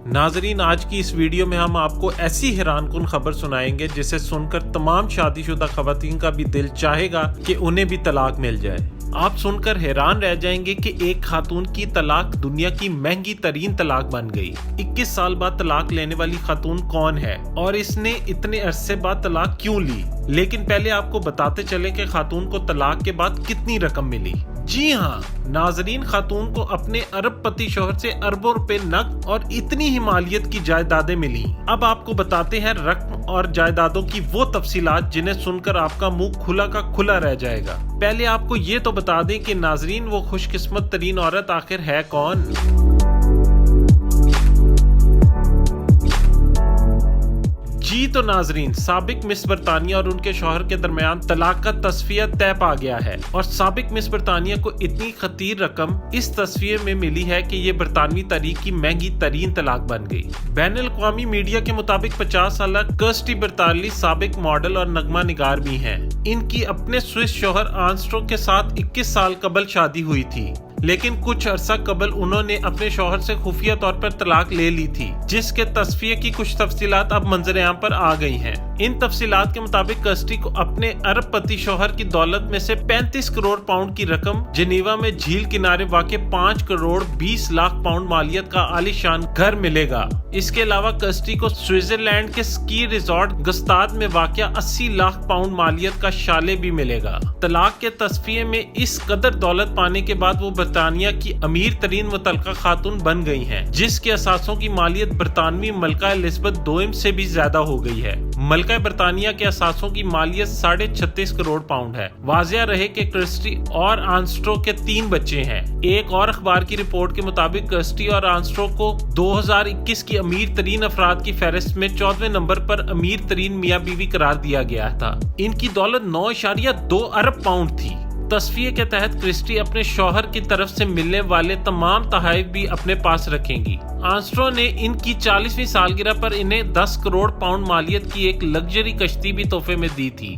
ناظرین، آج کی اس ویڈیو میں ہم آپ کو ایسی حیران کن خبر سنائیں گے جسے سن کر تمام شادی شدہ خواتین کا بھی دل چاہے گا کہ انہیں بھی طلاق مل جائے۔ آپ سن کر حیران رہ جائیں گے کہ ایک خاتون کی طلاق دنیا کی مہنگی ترین طلاق بن گئی۔ 21 سال بعد طلاق لینے والی خاتون کون ہے اور اس نے اتنے عرصے بعد طلاق کیوں لی؟ لیکن پہلے آپ کو بتاتے چلے کہ خاتون کو طلاق کے بعد کتنی رقم ملی۔ جی ہاں ناظرین، خاتون کو اپنے ارب پتی شوہر سے اربوں روپے نقد اور اتنی ہی مالیت کی جائیدادیں ملی۔ اب آپ کو بتاتے ہیں رقم اور جائیدادوں کی وہ تفصیلات جنہیں سن کر آپ کا منہ کھلا کا کھلا رہ جائے گا۔ پہلے آپ کو یہ تو بتا دیں کہ ناظرین، وہ خوش قسمت ترین عورت آخر ہے کون؟ جی تو ناظرین، سابق مس برطانیہ اور ان کے شوہر کے درمیان طلاق کا تصفیہ طے پا گیا ہے، اور سابق مس برطانیہ کو اتنی خطیر رقم اس تصفیے میں ملی ہے کہ یہ برطانوی تاریخ کی مہنگی ترین طلاق بن گئی۔ بین الاقوامی میڈیا کے مطابق 50 سالہ کرسٹی برطانوی سابق ماڈل اور نغمہ نگار بھی ہیں۔ ان کی اپنے سوئس شوہر آرمسٹرانگ کے ساتھ 21 سال قبل شادی ہوئی تھی، لیکن کچھ عرصہ قبل انہوں نے اپنے شوہر سے خفیہ طور پر طلاق لے لی تھی، جس کے تصفیے کی کچھ تفصیلات اب منظر عام پر آ گئی ہیں۔ ان تفصیلات کے مطابق کرسٹی کو اپنے ارب پتی شوہر کی دولت میں سے 35 کروڑ پاؤنڈ کی رقم، جنیوا میں جھیل کنارے واقع 5 کروڑ 20 لاکھ پاؤنڈ مالیت کا عالی شان گھر ملے گا۔ اس کے علاوہ کرسٹی کو سوئٹزرلینڈ کے سکی ریزورٹ گستاد میں واقع 80 لاکھ پاؤنڈ مالیت کا شالے بھی ملے گا۔ طلاق کے تصفیے میں اس قدر دولت پانے کے بعد وہ برطانیہ کی امیر ترین متعلقہ خاتون بن گئی ہیں، جس کے اثاثوں کی مالیت برطانوی ملکہ الزبتھ دوئم سے بھی زیادہ ہو گئی ہے۔ ملکہ برطانیہ کے اثاثوں کی مالیت 36.5 کروڑ پاؤنڈ ہے۔ واضح رہے کہ کرسٹی اور آرمسٹرانگ کے 3 بچے ہیں۔ ایک اور اخبار کی رپورٹ کے مطابق کرسٹی اور آرمسٹرانگ کو 2021 کی امیر ترین افراد کی فہرست میں 14ویں نمبر پر امیر ترین میاں بیوی قرار دیا گیا تھا۔ ان کی دولت 9.2 ارب پاؤنڈ تھی۔ تصفیے کے تحت کرسٹی اپنے شوہر کی طرف سے ملنے والے تمام تحائف بھی اپنے پاس رکھیں گی۔ آرمسٹرانگ نے ان کی 40ویں سالگرہ پر انہیں 10 کروڑ پاؤنڈ مالیت کی ایک لگژری کشتی بھی تحفے میں دی تھی۔